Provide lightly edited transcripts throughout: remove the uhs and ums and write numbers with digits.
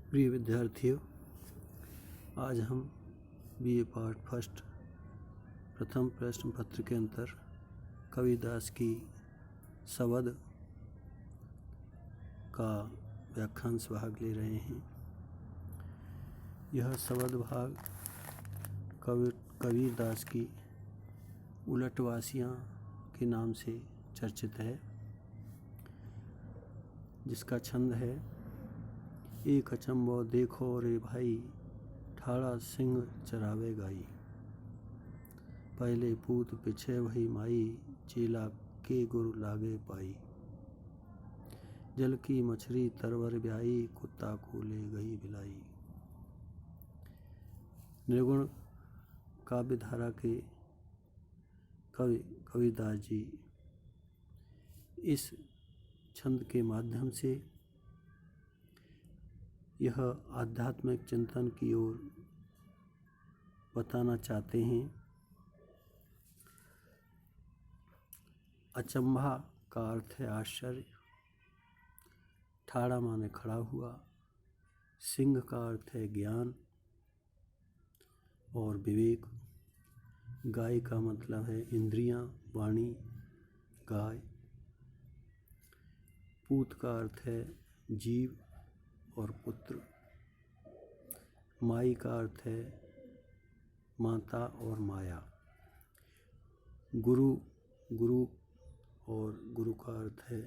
प्रिय विद्यार्थियों, आज हम बीए पार्ट फर्स्ट प्रथम प्रश्न पत्र के अंतर कबीरदास की संवाद का व्याख्यांश भाग ले रहे हैं। यह संवाद भाग कबीरदास की उलटवासियाँ के नाम से चर्चित है, जिसका छंद है। एक अचंबो देखो रे भाई, ठाड़ा सिंह चरावे गाई। पहले पूत पिछे वही माई, चेला के गुरु लागे पाई। जल की मछली तरवर ब्याई, कुत्ता को ले गई बिलाई। निर्गुण काव्य धारा के कवि कबीरदास जी इस छंद के माध्यम से यह आध्यात्मिक चिंतन की ओर बताना चाहते हैं। अचंभा का अर्थ है आश्चर्य, ठाड़ा माने खड़ा हुआ, सिंह का अर्थ है ज्ञान और विवेक, गाय का मतलब है इंद्रियां, वाणी, गाय। पूत का अर्थ है जीव और पुत्र। माई का अर्थ है माता और माया। गुरु और गुरु का अर्थ है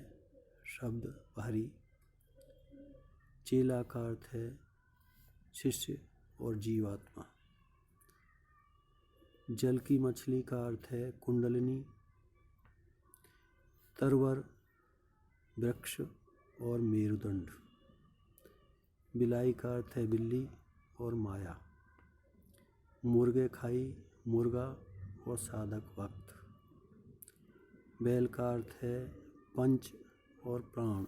शब्द बाहरी। चेला का अर्थ है शिष्य और जीवात्मा। जल की मछली का अर्थ है कुंडलिनी। तरवर वृक्ष और मेरुदंड। बिलाई का अर्थ है बिल्ली और माया। मुर्गे खाई, मुर्गा और साधक भक्त। बैल का अर्थ है पंच और प्राण।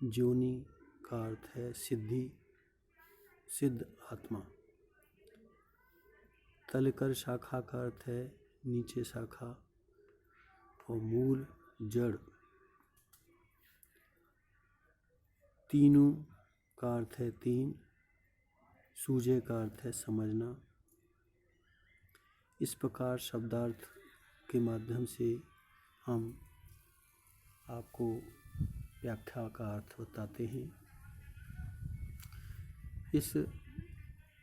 जोनी का अर्थ है सिद्धि, सिद्ध आत्मा। तलकर शाखा का अर्थ है नीचे शाखा और मूल जड़। तीनों का अर्थ है तीन। सूझे का अर्थ है समझना। इस प्रकार शब्दार्थ के माध्यम से हम आपको व्याख्या का अर्थ बताते हैं। इस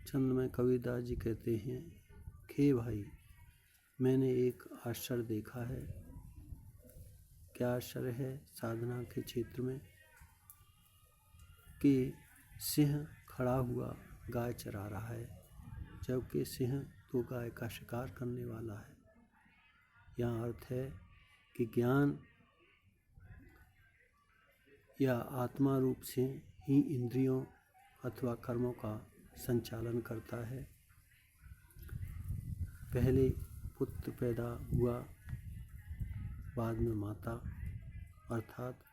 छंद में कबीरदास जी कहते हैं, खे भाई, मैंने एक आश्चर्य देखा है। क्या आश्चर्य है? साधना के क्षेत्र में कि सिंह खड़ा हुआ गाय चरा रहा है, जबकि सिंह तो गाय का शिकार करने वाला है। यहाँ अर्थ है कि ज्ञान या आत्मा रूप से ही इंद्रियों अथवा कर्मों का संचालन करता है। पहले पुत्र पैदा हुआ, बाद में माता, अर्थात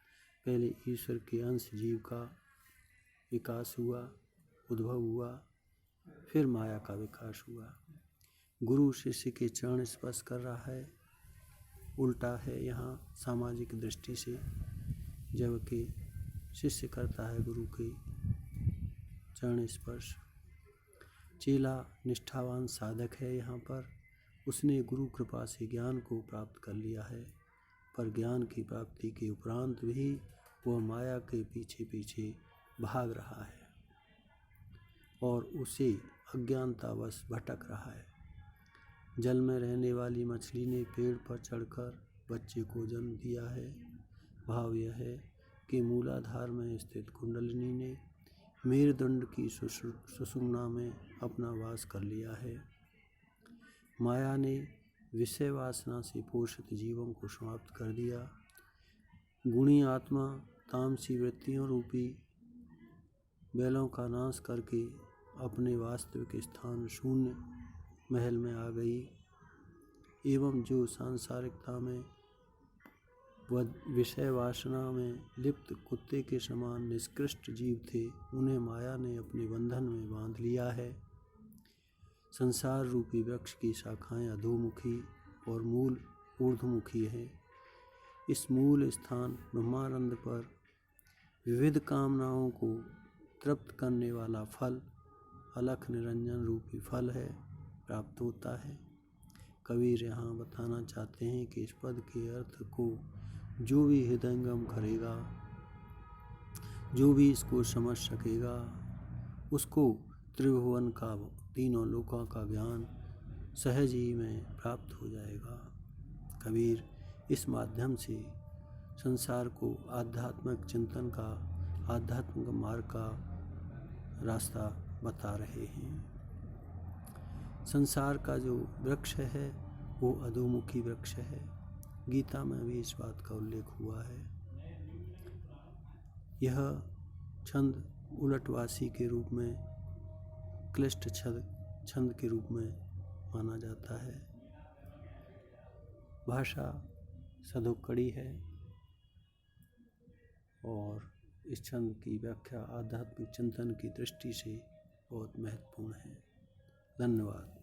पहले ईश्वर के अंश जीव का विकास हुआ, उद्भव हुआ, फिर माया का विकास हुआ। गुरु शिष्य के चरण स्पर्श कर रहा है, उल्टा है यहाँ सामाजिक दृष्टि से, जबकि शिष्य करता है गुरु के चरण स्पर्श। चेला निष्ठावान साधक है। यहाँ पर उसने गुरु कृपा से ज्ञान को प्राप्त कर लिया है, पर ज्ञान की प्राप्ति के उपरांत भी वह माया के पीछे पीछे भाग रहा है और उसे अज्ञानतावश भटक रहा है। जल में रहने वाली मछली ने पेड़ पर चढ़कर बच्चे को जन्म दिया है। भाव यह है कि मूलाधार में स्थित कुंडलिनी ने मेरुदंड की सुषुम्ना में अपना वास कर लिया है। माया ने विषय वासना से पोषित जीवों को समाप्त कर दिया। गुणी आत्मा तामसी वृत्तियों रूपी बैलों का नाश करके अपने वास्तविक स्थान शून्य महल में आ गई, एवं जो सांसारिकता में व विषय वासना में लिप्त कुत्ते के समान निष्कृष्ट जीव थे, उन्हें माया ने अपने बंधन में बांध लिया है। संसार रूपी वृक्ष की शाखाएं अधोमुखी और मूल ऊर्ध्वमुखी हैं। इस मूल स्थान ब्रह्मानंद पर विविध कामनाओं को तृप्त करने वाला फल अलख निरंजन रूपी फल है, प्राप्त होता है। कबीर यहाँ बताना चाहते हैं कि इस पद के अर्थ को जो भी हृदयंगम करेगा, जो भी इसको समझ सकेगा, उसको त्रिभुवन का, तीनों लोकों का ज्ञान सहज ही में प्राप्त हो जाएगा। कबीर इस माध्यम से संसार को आध्यात्मिक चिंतन का, आध्यात्मिक मार्ग का रास्ता बता रहे हैं। संसार का जो वृक्ष है वो अधोमुखी वृक्ष है। गीता में भी इस बात का उल्लेख हुआ है। यह छंद उलटवासी के रूप में, क्लिष्ट छंद के रूप में माना जाता है। भाषा सधोकड़ी है और इस छंद की व्याख्या आध्यात्मिक चिंतन की दृष्टि से बहुत महत्वपूर्ण है। धन्यवाद।